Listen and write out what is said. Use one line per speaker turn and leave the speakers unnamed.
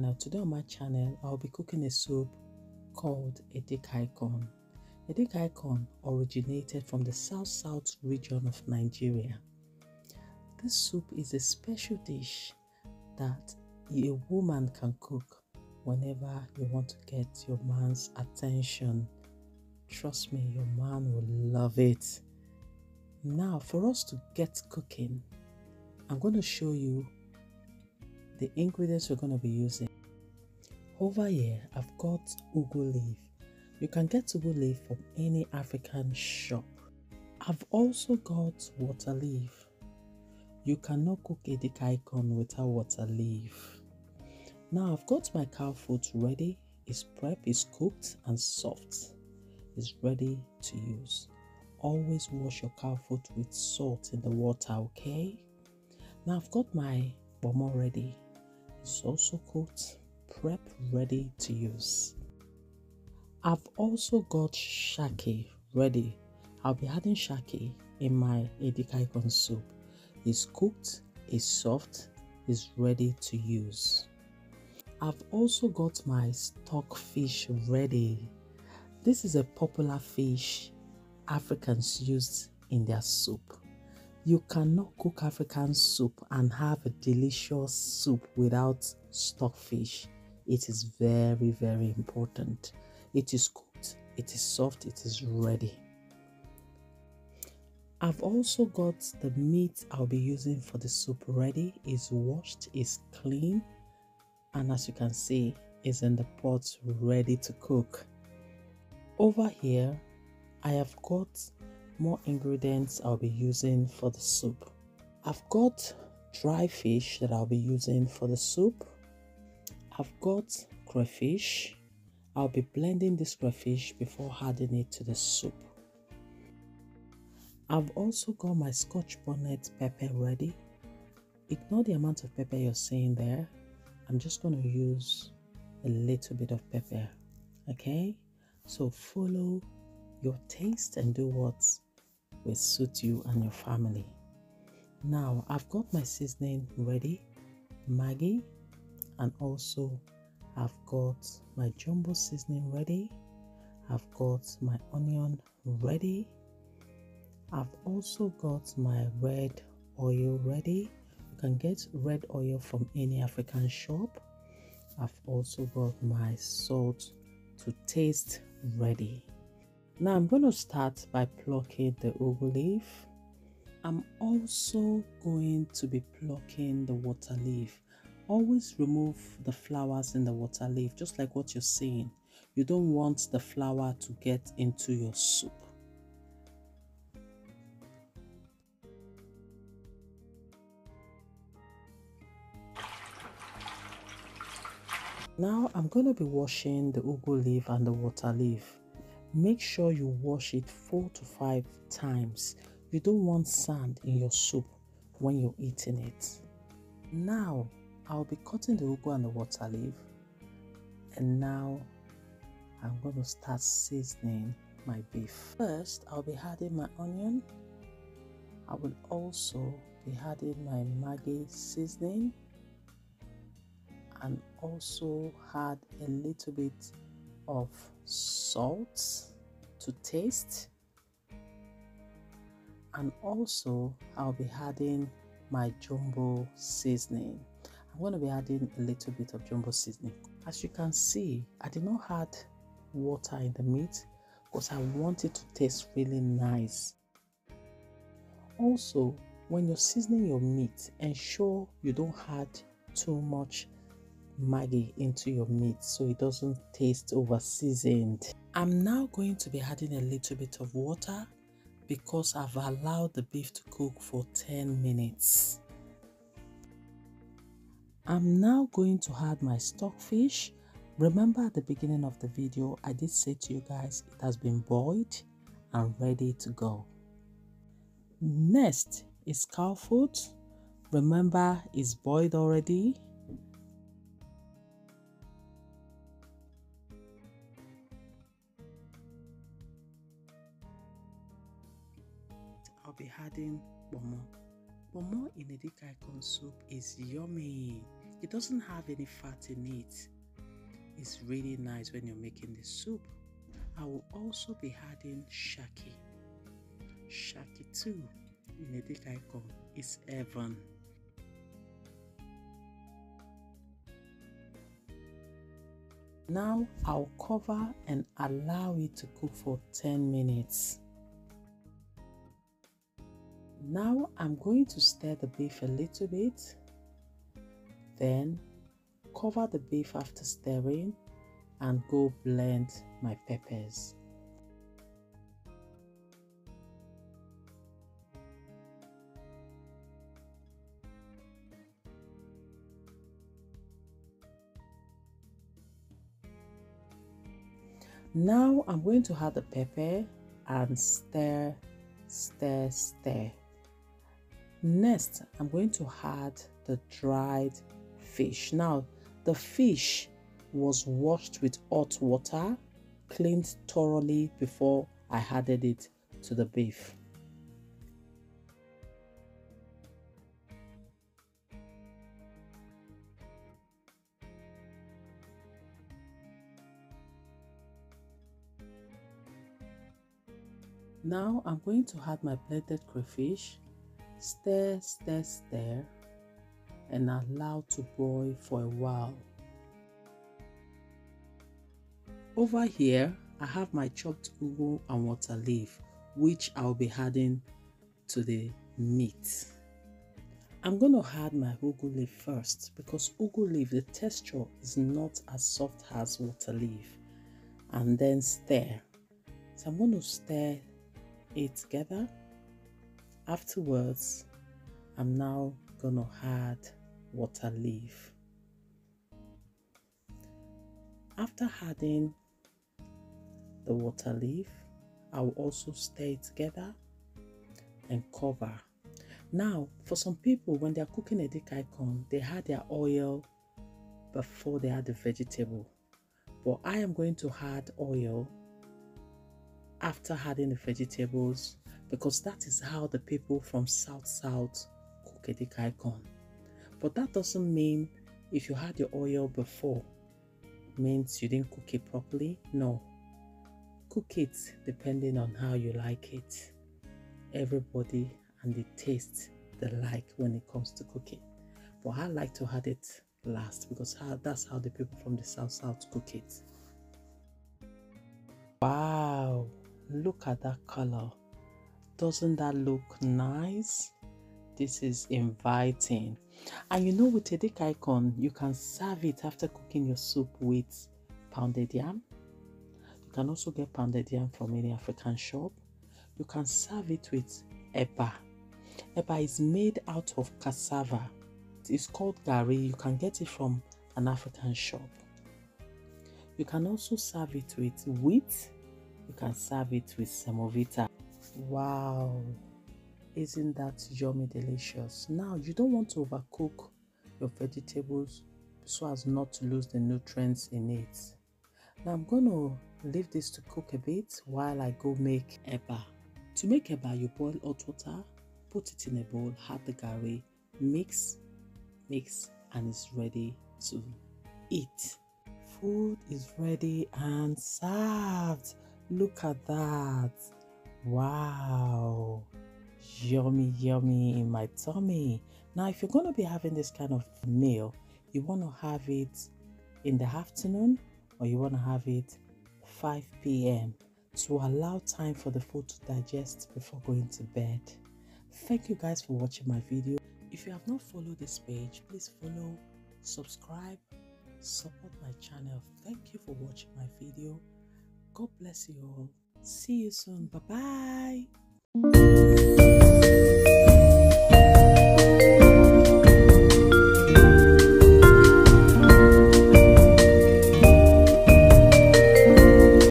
channel. Today on my channel, I'll be cooking a soup called Edikang Ikong. Edikang Ikong originated from the south region of Nigeria. This soup is a special dish that a woman can cook whenever you want to get your man's attention. Trust me, your man will love it. Now, for us to get cooking, I'm going to show you the ingredients we're going to be using. Over here, I've got ugu leaf. You can get ugu leaf from any African shop. I've also got water leaf. You cannot cook Edikang Ikong without water leaf. Now, I've got my cow food ready. It's prepped, it's cooked and soft. It's ready to use. Always wash your cow food with salt in the water, okay? Now, I've got my bomo ready. It's also cooked, prep, ready to use. I've also got shaki ready. I'll be adding shaki in my Edikang Ikong soup. It's cooked, it's soft, it's ready to use. I've also got my stock fish ready. This is a popular fish Africans use in their soup. You cannot cook African soup and have a delicious soup without stockfish. It is very, very important. It is cooked, it is soft, it is ready. I've also got the meat I'll be using for the soup ready. It's washed, it's clean, and as you can see, it's in the pot ready to cook. Over here, I have got more ingredients I'll be using for the soup. I've got dry fish that I'll be using for the soup. I've got crayfish. I'll be blending this crayfish before adding it to the soup. I've also got my Scotch bonnet pepper ready. Ignore the amount of pepper you're seeing there. I'm just going to use a little bit of pepper, okay? So follow your taste and do what will suit you and your family. Now, I've got my seasoning ready, Maggi, and also I've got my jumbo seasoning ready. I've got my onion ready. I've also got my red oil ready. You can get red oil from any African shop. I've also got my salt to taste ready. Now I'm going to start by plucking the ugu leaf. I'm also going to be plucking the water leaf. Always remove the flowers in the water leaf, just like what you're seeing. You don't want the flower to get into your soup. Now I'm going to be washing the ugu leaf and the water leaf. Make sure you wash it 4 to 5 times. You don't want sand in your soup when you're eating it. Now, I'll be cutting the ugu and the water leaf. And now, I'm going to start seasoning my beef. First, I'll be adding my onion. I will also be adding my Maggi seasoning. And also add a little bit of salt to taste, and also I'll be adding my jumbo seasoning. I'm going to be adding a little bit of jumbo seasoning. As you can see, I did not add water in the meat because I want it to taste really nice. Also, when you're seasoning your meat, ensure you don't add too much Maggi into your meat so it doesn't taste over seasoned. I'm now going to be adding a little bit of water because I've allowed the beef to cook for 10 minutes. I'm now going to add my stockfish. Remember at the beginning of the video, I did say to you guys it has been boiled and ready to go. Next is cow food. Remember, it's boiled already. I'll be adding bomo. Bomo in Edikang Ikong soup is yummy. It doesn't have any fat in it. It's really nice when you're making the soup. I will also be adding shaki. Shaki too in Edikang Ikong is heaven. Now I'll cover and allow it to cook for 10 minutes. Now I'm going to stir the beef a little bit, then cover the beef after stirring and go blend my peppers. Now I'm going to add the pepper and stir. Next, I'm going to add the dried fish. Now, the fish was washed with hot water, cleaned thoroughly before I added it to the beef. Now I'm going to add my blended crayfish, stir, and allow to boil for a while. Over here, I have my chopped ugu and water leaf, which I'll be adding to the meat. I'm going to add my ugu leaf first because ugu leaf, the texture is not as soft as water leaf, and then stir. So I'm going to stir it together. Afterwards, I'm now going to add water leaf. After adding the water leaf, I will also stir it together and cover. Now, for some people, when they are cooking Edikang Ikong, they add their oil before they add the vegetable. But I am going to add oil after adding the vegetables because that is how the people from South cook Edikang Ikong. But that doesn't mean if you had your oil before, means you didn't cook it properly. No. Cook it depending on how you like it. Everybody and the taste they like when it comes to cooking. But I like to add it last because that's how the people from the South cook it. Wow, look at that color. Doesn't that look nice? This is inviting. And you know, with Edikang Ikong, you can serve it after cooking your soup with pounded yam. You can also get pounded yam from any African shop. You can serve it with eba. Eba is made out of cassava. It's called gari. You can get it from an African shop. You can also serve it with wheat. You can serve it with semovita. Wow, isn't that yummy delicious? Now, you don't want to overcook your vegetables so as not to lose the nutrients in it. Now, I'm going to leave this to cook a bit while I go make eba. To make eba, you boil hot water, put it in a bowl, add the gari, mix, and it's ready to eat. Food is ready and served. Look at that. Wow. Yummy in my tummy. Now, if you're going to be having this kind of meal, you want to have it in the afternoon or you want to have it 5 p.m. to allow time for the food to digest before going to bed. Thank you guys for watching my video. If you have not followed this page, please follow, subscribe, support my channel. Thank you for watching my video. God bless you all. See you soon. Bye-bye.